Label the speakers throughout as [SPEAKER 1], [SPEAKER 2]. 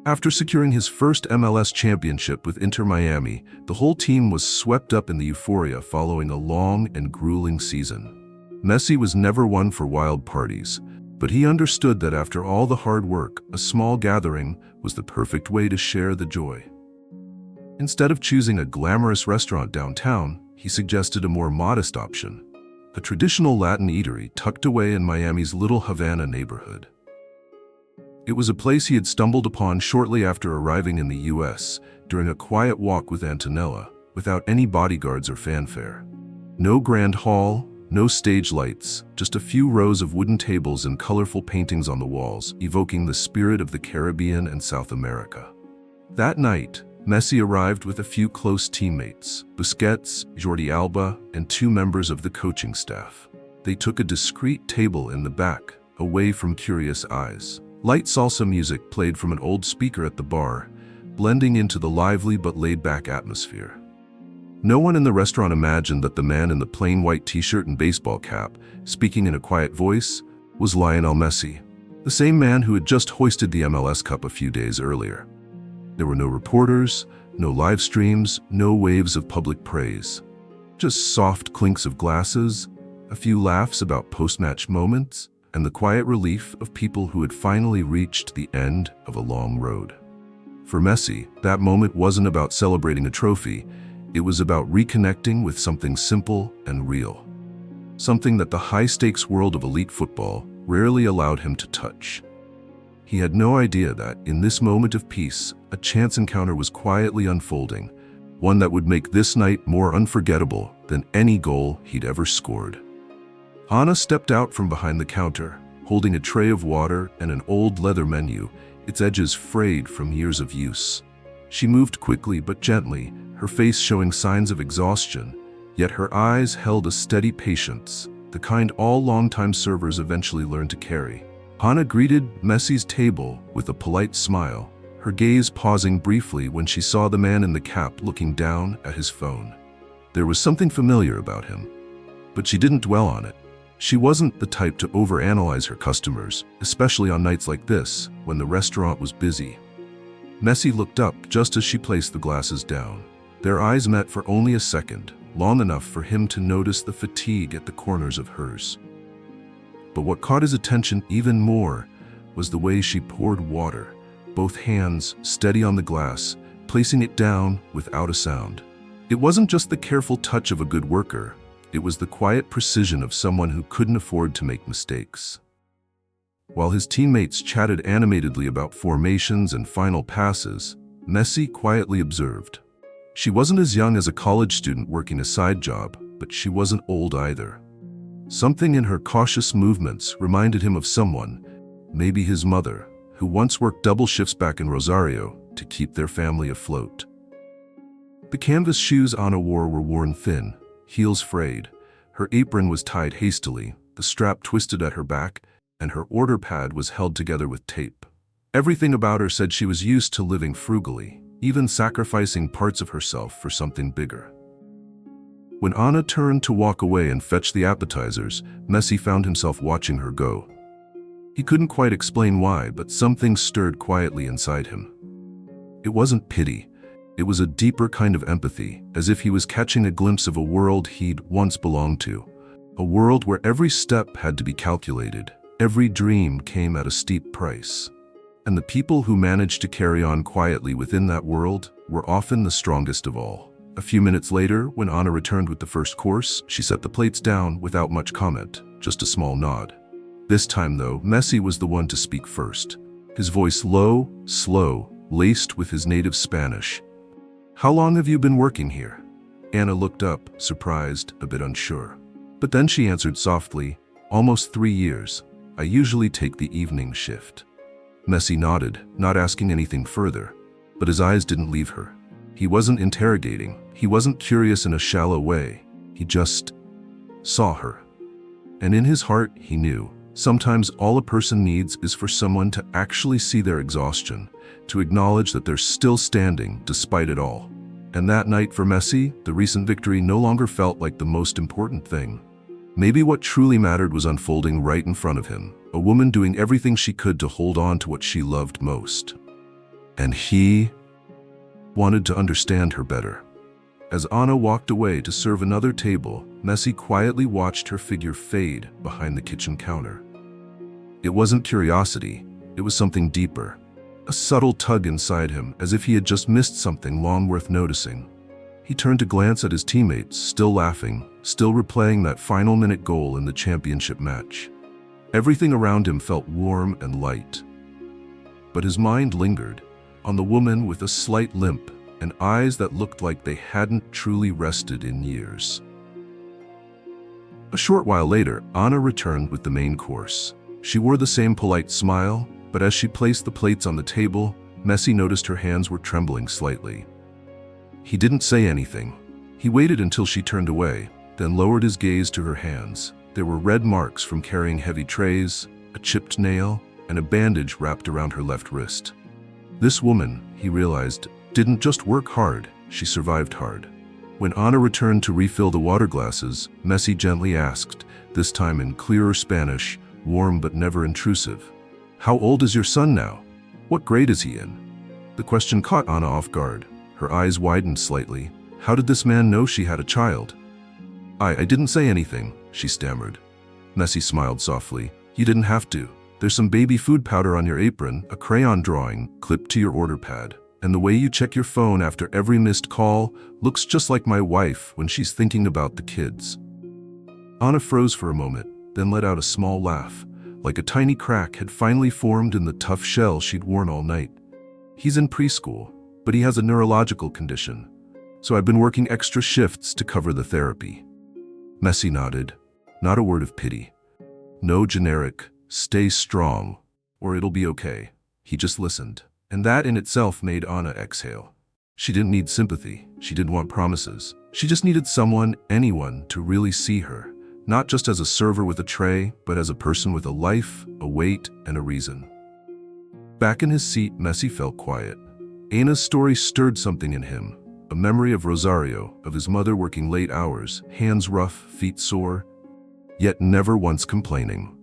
[SPEAKER 1] After securing his first MLS championship with Inter Miami, the whole team was swept up in the euphoria following a long and grueling season. Messi was never one for wild parties, but he understood that after all the hard work, a small gathering was the perfect way to share the joy. Instead of choosing a glamorous restaurant downtown, he suggested a more modest option, a traditional Latin eatery tucked away in Miami's Little Havana neighborhood. It was a place he had stumbled upon shortly after arriving in the U.S. during a quiet walk with Antonella, without any bodyguards or fanfare. No grand hall, no stage lights, just a few rows of wooden tables and colorful paintings on the walls, evoking the spirit of the Caribbean and South America. That night, Messi arrived with a few close teammates, Busquets, Jordi Alba, and 2 members of the coaching staff. They took a discreet table in the back, away from curious eyes. Light salsa music played from an old speaker at the bar, blending into the lively but laid-back atmosphere. No one in the restaurant imagined that the man in the plain white t-shirt and baseball cap, speaking in a quiet voice, was Lionel Messi, the same man who had just hoisted the MLS Cup a few days earlier. There were no reporters, no live streams, no waves of public praise. Just soft clinks of glasses, a few laughs about post-match moments, and the quiet relief of people who had finally reached the end of a long road. For Messi, that moment wasn't about celebrating a trophy, it was about reconnecting with something simple and real. Something that the high-stakes world of elite football rarely allowed him to touch. He had no idea that, in this moment of peace, a chance encounter was quietly unfolding, one that would make this night more unforgettable than any goal he'd ever scored. Anna stepped out from behind the counter, holding a tray of water and an old leather menu, its edges frayed from years of use. She moved quickly but gently, her face showing signs of exhaustion, yet her eyes held a steady patience, the kind all longtime servers eventually learn to carry. Anna greeted Messi's table with a polite smile, her gaze pausing briefly when she saw the man in the cap looking down at his phone. There was something familiar about him, but she didn't dwell on it. She wasn't the type to overanalyze her customers, especially on nights like this, when the restaurant was busy. Messi looked up just as she placed the glasses down. Their eyes met for only a second, long enough for him to notice the fatigue at the corners of hers. But what caught his attention even more was the way she poured water, both hands steady on the glass, placing it down without a sound. It wasn't just the careful touch of a good worker, it was the quiet precision of someone who couldn't afford to make mistakes. While his teammates chatted animatedly about formations and final passes, Messi quietly observed. She wasn't as young as a college student working a side job, but she wasn't old either. Something in her cautious movements reminded him of someone, maybe his mother, who once worked double shifts back in Rosario to keep their family afloat. The canvas shoes Anna wore were worn thin, heels frayed, her apron was tied hastily, the strap twisted at her back, and her order pad was held together with tape. Everything about her said she was used to living frugally, even sacrificing parts of herself for something bigger. When Anna turned to walk away and fetch the appetizers, Messi found himself watching her go. He couldn't quite explain why, but something stirred quietly inside him. It wasn't pity. It was a deeper kind of empathy, as if he was catching a glimpse of a world he'd once belonged to. A world where every step had to be calculated, every dream came at a steep price. And the people who managed to carry on quietly within that world were often the strongest of all. A few minutes later, when Anna returned with the first course, she set the plates down without much comment, just a small nod. This time, though, Messi was the one to speak first. His voice low, slow, laced with his native Spanish. "How long have you been working here?" Anna looked up, surprised, a bit unsure. But then she answered softly, "Almost 3 years. I usually take the evening shift." Messi nodded, not asking anything further, but his eyes didn't leave her. He wasn't interrogating, he wasn't curious in a shallow way, he just saw her. And in his heart, he knew, sometimes all a person needs is for someone to actually see their exhaustion, to acknowledge that they're still standing despite it all. And that night for Messi, the recent victory no longer felt like the most important thing. Maybe what truly mattered was unfolding right in front of him, a woman doing everything she could to hold on to what she loved most. and he wanted to understand her better. As Anna walked away to serve another table, Messi quietly watched her figure fade behind the kitchen counter. It wasn't curiosity, it was something deeper. A subtle tug inside him, as if he had just missed something long worth noticing. He turned to glance at his teammates, still laughing, still replaying that final minute goal in the championship match. Everything around him felt warm and light. But his mind lingered on the woman with a slight limp and eyes that looked like they hadn't truly rested in years. A short while later, Anna returned with the main course. She wore the same polite smile, but as she placed the plates on the table, Messi noticed her hands were trembling slightly. He didn't say anything. He waited until she turned away, then lowered his gaze to her hands. There were red marks from carrying heavy trays, a chipped nail, and a bandage wrapped around her left wrist. This woman, he realized, didn't just work hard, she survived hard. When Anna returned to refill the water glasses, Messi gently asked, this time in clearer Spanish, warm but never intrusive, "How old is your son now? What grade is he in?" The question caught Anna off guard. Her eyes widened slightly. How did this man know she had a child? I didn't say anything, she stammered. Messi smiled softly. You didn't have to. There's some baby food powder on your apron, a crayon drawing clipped to your order pad. And the way you check your phone after every missed call looks just like my wife when she's thinking about the kids. Anna froze for a moment, then let out a small laugh, like a tiny crack had finally formed in the tough shell she'd worn all night. He's in preschool, but he has a neurological condition, so I've been working extra shifts to cover the therapy. Messi nodded, not a word of pity. No generic, stay strong, or it'll be okay. He just listened. And that in itself made Anna exhale. She didn't need sympathy. She didn't want promises. She just needed someone, anyone, to really see her. Not just as a server with a tray, but as a person with a life, a weight, and a reason. Back in his seat, Messi felt quiet. Anna's story stirred something in him. A memory of Rosario, of his mother working late hours, hands rough, feet sore, yet never once complaining.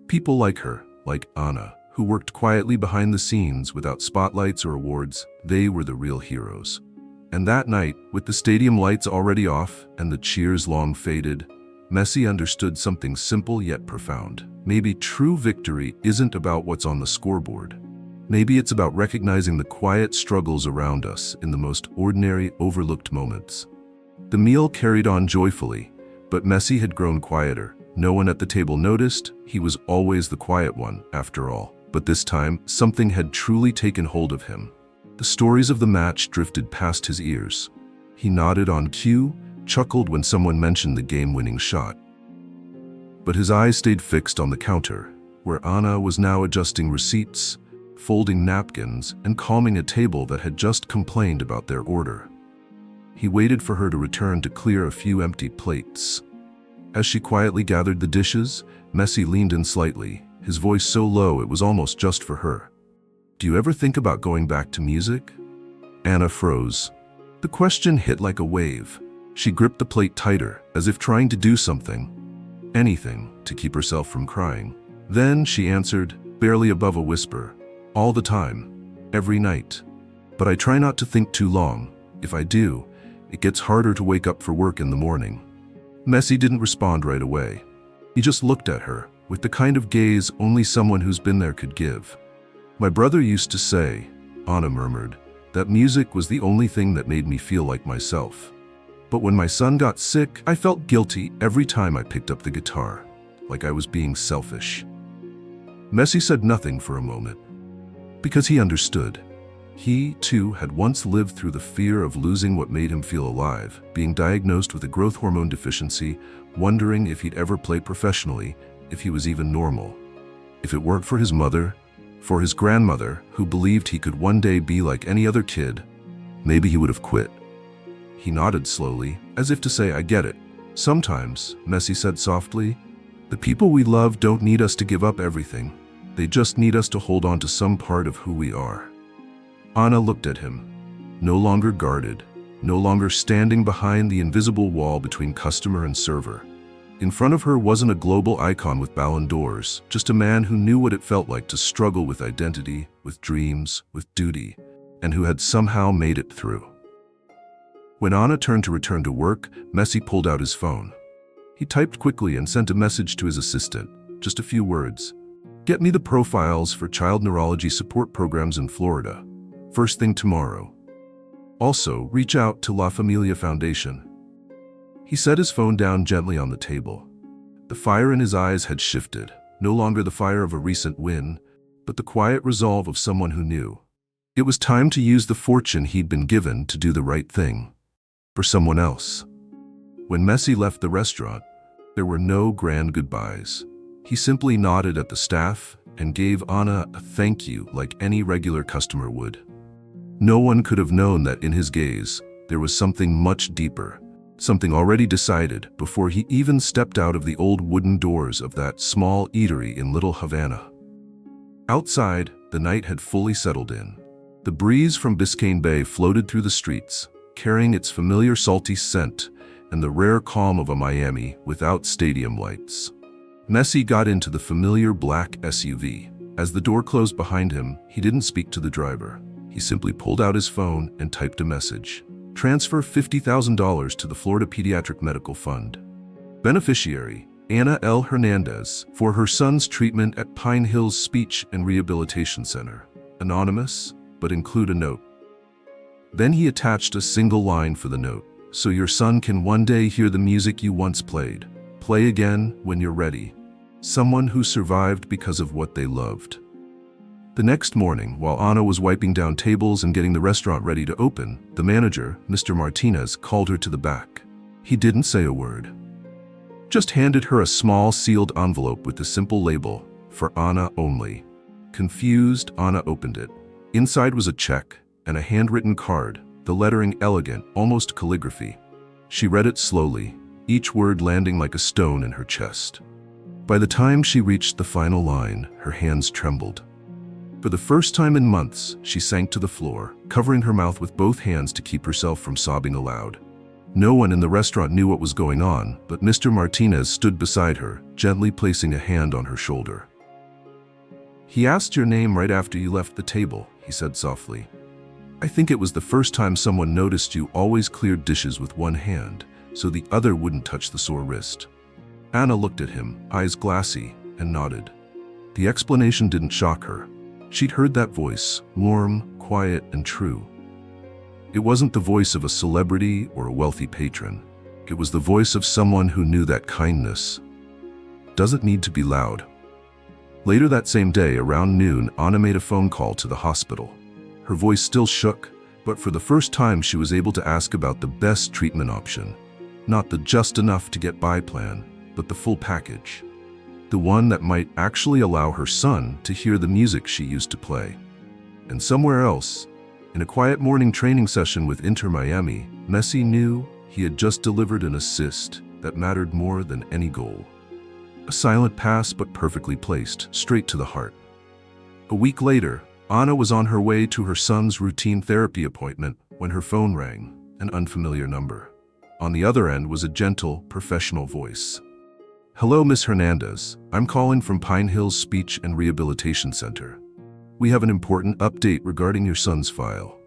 [SPEAKER 1] People like her, like Anna, who worked quietly behind the scenes without spotlights or awards, they were the real heroes. And that night, with the stadium lights already off and the cheers long faded, Messi understood something simple yet profound. Maybe true victory isn't about what's on the scoreboard. Maybe it's about recognizing the quiet struggles around us in the most ordinary, overlooked moments. The meal carried on joyfully, but Messi had grown quieter. No one at the table noticed. He was always the quiet one, after all. But this time, something had truly taken hold of him. The stories of the match drifted past his ears. He nodded on cue, chuckled when someone mentioned the game-winning shot. But his eyes stayed fixed on the counter, where Anna was now adjusting receipts, folding napkins, and calming a table that had just complained about their order. He waited for her to return to clear a few empty plates. As she quietly gathered the dishes, Messi leaned in slightly, his voice so low it was almost just for her. Do you ever think about going back to music? Anna froze. The question hit like a wave. She gripped the plate tighter, as if trying to do something, anything, to keep herself from crying. Then she answered, barely above a whisper, all the time, every night. But I try not to think too long. If I do, it gets harder to wake up for work in the morning. Messi didn't respond right away. He just looked at her, with the kind of gaze only someone who's been there could give. My brother used to say, Anna murmured, that music was the only thing that made me feel like myself. But when my son got sick, I felt guilty every time I picked up the guitar, like I was being selfish. Messi said nothing for a moment, because he understood. He, too, had once lived through the fear of losing what made him feel alive, being diagnosed with a growth hormone deficiency, wondering if he'd ever play professionally, if he was even normal. If it weren't for his mother, for his grandmother, who believed he could one day be like any other kid, maybe he would have quit. He nodded slowly, as if to say, I get it. Sometimes, Messi said softly, the people we love don't need us to give up everything. They just need us to hold on to some part of who we are. Anna looked at him, no longer guarded, no longer standing behind the invisible wall between customer and server. In front of her wasn't a global icon with Ballon d'Ors, just a man who knew what it felt like to struggle with identity, with dreams, with duty. and who had somehow made it through. When Anna turned to return to work, Messi pulled out his phone. He typed quickly and sent a message to his assistant, just a few words. "Get me the profiles for child neurology support programs in Florida. First thing tomorrow. Also, reach out to La Familia Foundation." He set his phone down gently on the table. The fire in his eyes had shifted, no longer the fire of a recent win, but the quiet resolve of someone who knew. It was time to use the fortune he'd been given to do the right thing. For someone else. When Messi left the restaurant, there were no grand goodbyes. He simply nodded at the staff and gave Anna a thank you like any regular customer would. No one could have known that in his gaze, there was something much deeper, something already decided before he even stepped out of the old wooden doors of that small eatery in Little Havana. Outside, the night had fully settled in. The breeze from Biscayne Bay floated through the streets, carrying its familiar salty scent and the rare calm of a Miami without stadium lights. Messi got into the familiar black SUV. As the door closed behind him, he didn't speak to the driver. He simply pulled out his phone and typed a message. "Transfer $50,000 to the Florida Pediatric Medical Fund. Beneficiary, Ana L. Hernandez, for her son's treatment at Pine Hills Speech and Rehabilitation Center. Anonymous, but include a note." Then he attached a single line for the note. "So your son can one day hear the music you once played. Play again when you're ready. Someone who survived because of what they loved." The next morning, while Anna was wiping down tables and getting the restaurant ready to open, the manager, Mr. Martinez, called her to the back. He didn't say a word. Just handed her a small sealed envelope with the simple label, "For Anna only." Confused, Anna opened it. Inside was a check and a handwritten card, the lettering elegant, almost calligraphy. She read it slowly, each word landing like a stone in her chest. By the time she reached the final line, her hands trembled. For the first time in months, she sank to the floor, covering her mouth with both hands to keep herself from sobbing aloud. No one in the restaurant knew what was going on, but Mr. Martinez stood beside her, gently placing a hand on her shoulder. "He asked your name right after you left the table," he said softly. "I think it was the first time someone noticed you always cleared dishes with one hand, so the other wouldn't touch the sore wrist." Anna looked at him, eyes glassy, and nodded. The explanation didn't shock her. She'd heard that voice, warm, quiet, and true. It wasn't the voice of a celebrity or a wealthy patron. It was the voice of someone who knew that kindness doesn't need to be loud. Later that same day, around noon, Anna made a phone call to the hospital. Her voice still shook, but for the first time she was able to ask about the best treatment option. Not the just enough to get by plan, but the full package. The one that might actually allow her son to hear the music she used to play. And somewhere else, in a quiet morning training session with Inter Miami, Messi knew he had just delivered an assist that mattered more than any goal. A silent pass, but perfectly placed, straight to the heart. A week later, Anna was on her way to her son's routine therapy appointment when her phone rang, an unfamiliar number. On the other end was a gentle, professional voice. "Hello, Miss Hernandez. I'm calling from Pine Hills Speech and Rehabilitation Center. We have an important update regarding your son's file.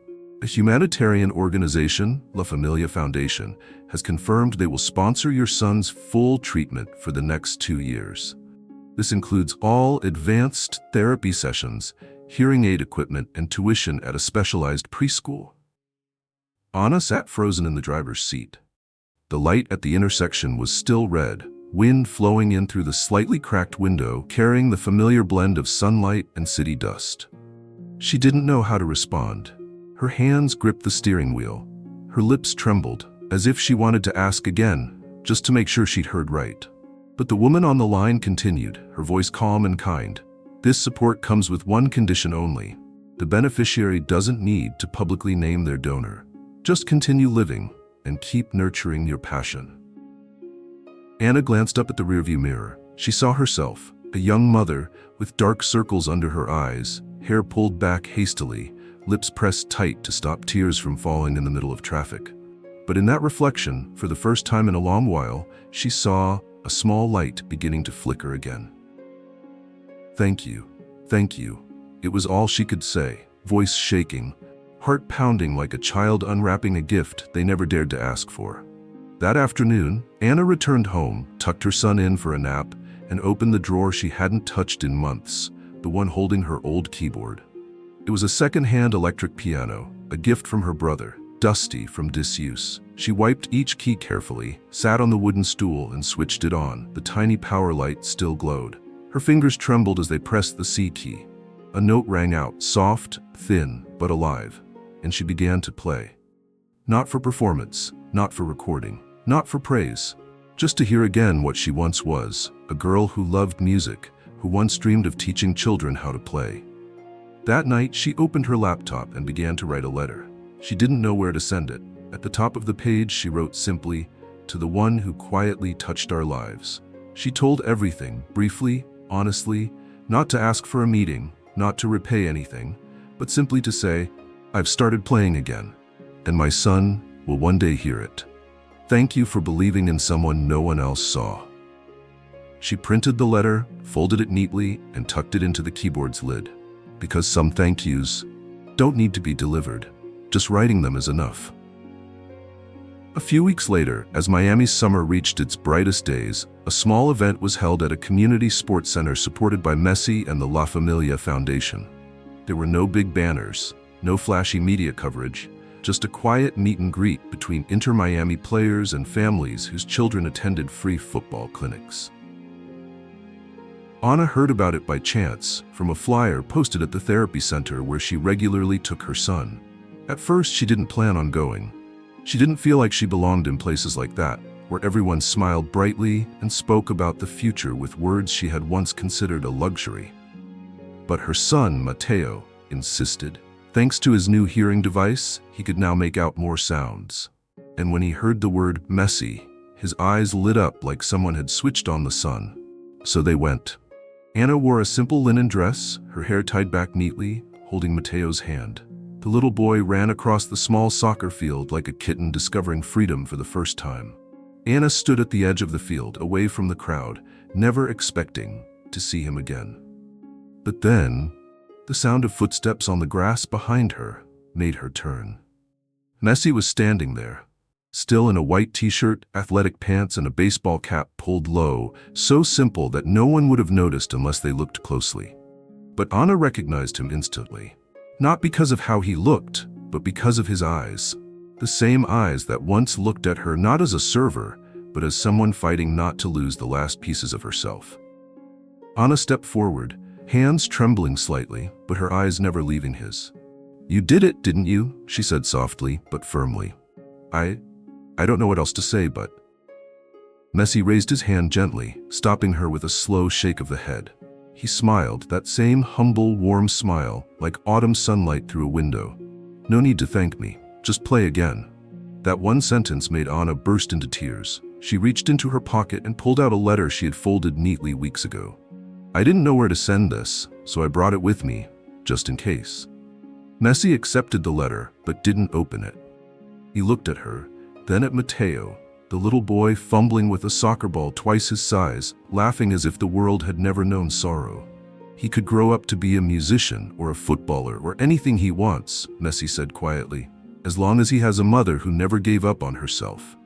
[SPEAKER 1] A humanitarian organization, La Familia Foundation, has confirmed they will sponsor your son's full treatment for the next 2 years. This includes all advanced therapy sessions, hearing aid equipment, and tuition at a specialized preschool." Anna sat frozen in the driver's seat. The light at the intersection was still red, wind flowing in through the slightly cracked window, carrying the familiar blend of sunlight and city dust. She didn't know how to respond. Her hands gripped the steering wheel. Her lips trembled, as if she wanted to ask again, just to make sure she'd heard right. But the woman on the line continued, her voice calm and kind. "This support comes with one condition only. The beneficiary doesn't need to publicly name their donor. Just continue living and keep nurturing your passion." Anna glanced up at the rearview mirror. She saw herself, a young mother with dark circles under her eyes, hair pulled back hastily, lips pressed tight to stop tears from falling in the middle of traffic. But in that reflection, for the first time in a long while, she saw a small light beginning to flicker again. "Thank you. Thank you." It was all she could say, voice shaking, heart pounding like a child unwrapping a gift they never dared to ask for. That afternoon, Anna returned home, tucked her son in for a nap, and opened the drawer she hadn't touched in months, the one holding her old keyboard. It was a second-hand electric piano, a gift from her brother, dusty from disuse. She wiped each key carefully, sat on the wooden stool, and switched it on. The tiny power light still glowed. Her fingers trembled as they pressed the C key. A note rang out, soft, thin, but alive, and she began to play. Not for performance, not for recording, not for praise, just to hear again what she once was, a girl who loved music, who once dreamed of teaching children how to play. That night, she opened her laptop and began to write a letter. She didn't know where to send it. At the top of the page, she wrote simply, "To the one who quietly touched our lives." She told everything, briefly, honestly, not to ask for a meeting, not to repay anything, but simply to say, "I've started playing again, and my son will one day hear it. Thank you for believing in someone no one else saw." She printed the letter, folded it neatly, and tucked it into the keyboard's lid. Because some thank yous don't need to be delivered. Just writing them is enough. A few weeks later, as Miami's summer reached its brightest days, a small event was held at a community sports center supported by Messi and the La Familia Foundation. There were no big banners, no flashy media coverage, just a quiet meet and greet between Inter-Miami players and families whose children attended free football clinics. Anna heard about it by chance, from a flyer posted at the therapy center where she regularly took her son. At first, she didn't plan on going. She didn't feel like she belonged in places like that, where everyone smiled brightly and spoke about the future with words she had once considered a luxury. But her son, Mateo, insisted. Thanks to his new hearing device, he could now make out more sounds. And when he heard the word Messi, his eyes lit up like someone had switched on the sun. So they went. Anna wore a simple linen dress, her hair tied back neatly, holding Mateo's hand. The little boy ran across the small soccer field like a kitten discovering freedom for the first time. Anna stood at the edge of the field, away from the crowd, never expecting to see him again. But then, the sound of footsteps on the grass behind her made her turn. Messi was standing there, still in a white t-shirt, athletic pants, and a baseball cap pulled low, so simple that no one would have noticed unless they looked closely. But Anna recognized him instantly. Not because of how he looked, but because of his eyes. The same eyes that once looked at her not as a server, but as someone fighting not to lose the last pieces of herself. Anna stepped forward, hands trembling slightly, but her eyes never leaving his. "You did it, didn't you?" she said softly, but firmly. I don't know what else to say, but..." Messi raised his hand gently, stopping her with a slow shake of the head. He smiled, that same humble, warm smile, like autumn sunlight through a window. "No need to thank me. Just play again." That one sentence made Anna burst into tears. She reached into her pocket and pulled out a letter she had folded neatly weeks ago. "I didn't know where to send this, so I brought it with me, just in case." Messi accepted the letter, but didn't open it. He looked at her, then at Mateo, the little boy fumbling with a soccer ball twice his size, laughing as if the world had never known sorrow. "He could grow up to be a musician or a footballer or anything he wants," Messi said quietly, "as long as he has a mother who never gave up on herself."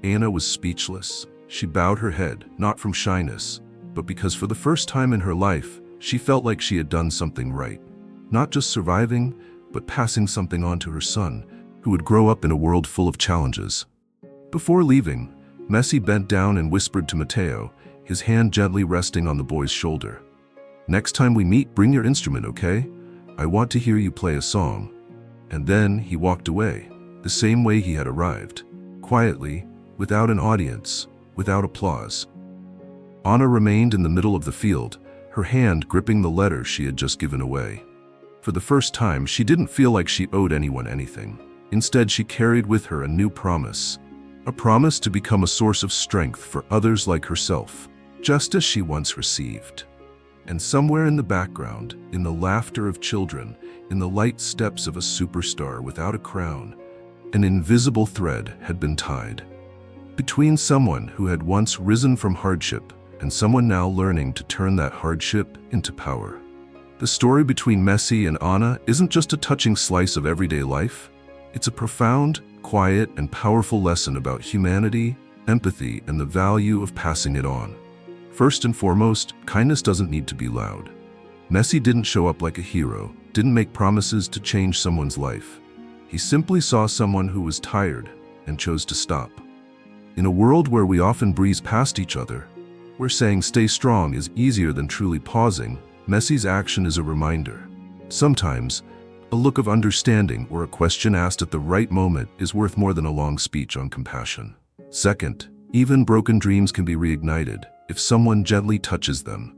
[SPEAKER 1] Anna was speechless. She bowed her head, not from shyness, but because for the first time in her life, she felt like she had done something right. Not just surviving, but passing something on to her son, who would grow up in a world full of challenges. Before leaving, Messi bent down and whispered to Mateo, his hand gently resting on the boy's shoulder. "Next time we meet, bring your instrument, okay? I want to hear you play a song." And then he walked away, the same way he had arrived, quietly, without an audience, without applause. Anna remained in the middle of the field, her hand gripping the letter she had just given away. For the first time, she didn't feel like she owed anyone anything. Instead, she carried with her a new promise. A promise to become a source of strength for others like herself, just as she once received. And somewhere in the background, in the laughter of children, in the light steps of a superstar without a crown, an invisible thread had been tied. Between someone who had once risen from hardship and someone now learning to turn that hardship into power. The story between Messi and Anna isn't just a touching slice of everyday life. It's a profound, quiet, and powerful lesson about humanity, empathy, and the value of passing it on. First and foremost, kindness doesn't need to be loud. Messi didn't show up like a hero, didn't make promises to change someone's life. He simply saw someone who was tired and chose to stop. In a world where we often breeze past each other, where saying stay strong is easier than truly pausing, Messi's action is a reminder. Sometimes, a look of understanding or a question asked at the right moment is worth more than a long speech on compassion. Second, even broken dreams can be reignited if someone gently touches them.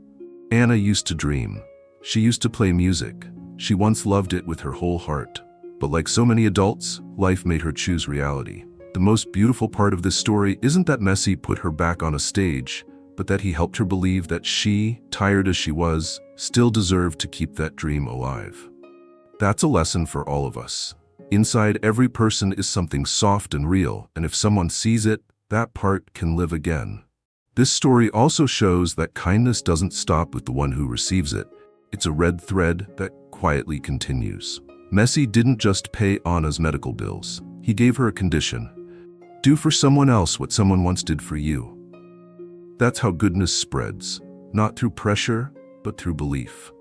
[SPEAKER 1] Anna used to dream. She used to play music. She once loved it with her whole heart. But like so many adults, life made her choose reality. The most beautiful part of this story isn't that Messi put her back on a stage, but that he helped her believe that she, tired as she was, still deserved to keep that dream alive. That's a lesson for all of us. Inside every person is something soft and real, and if someone sees it, that part can live again. This story also shows that kindness doesn't stop with the one who receives it. It's a red thread that quietly continues. Messi didn't just pay Anna's medical bills. He gave her a condition. Do for someone else what someone once did for you. That's how goodness spreads, not through pressure, but through belief.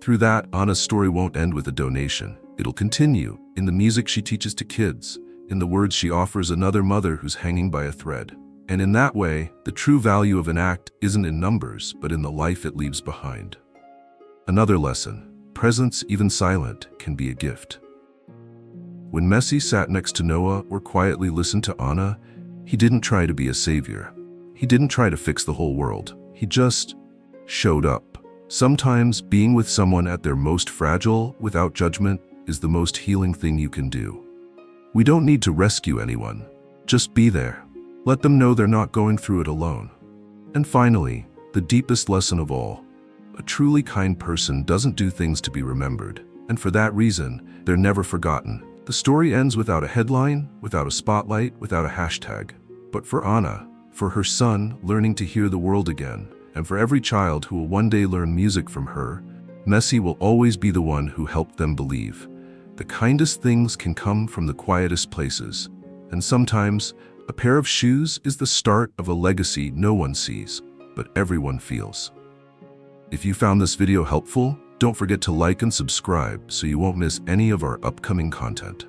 [SPEAKER 1] Through that, Anna's story won't end with a donation. It'll continue in the music she teaches to kids, in the words she offers another mother who's hanging by a thread. And in that way, the true value of an act isn't in numbers, but in the life it leaves behind. Another lesson: presence, even silent, can be a gift. When Messi sat next to Noah or quietly listened to Anna, he didn't try to be a savior. He didn't try to fix the whole world. He just showed up. Sometimes being with someone at their most fragile, without judgment, is the most healing thing you can do. We don't need to rescue anyone. Just be there. Let them know they're not going through it alone. And finally, the deepest lesson of all: a truly kind person doesn't do things to be remembered, and for that reason, they're never forgotten. The story ends without a headline, without a spotlight, without a hashtag. But for Anna, for her son learning to hear the world again, and for every child who will one day learn music from her, Messi will always be the one who helped them believe. The kindest things can come from the quietest places, and sometimes a pair of shoes is the start of a legacy no one sees, but everyone feels. If you found this video helpful, don't forget to like and subscribe so you won't miss any of our upcoming content.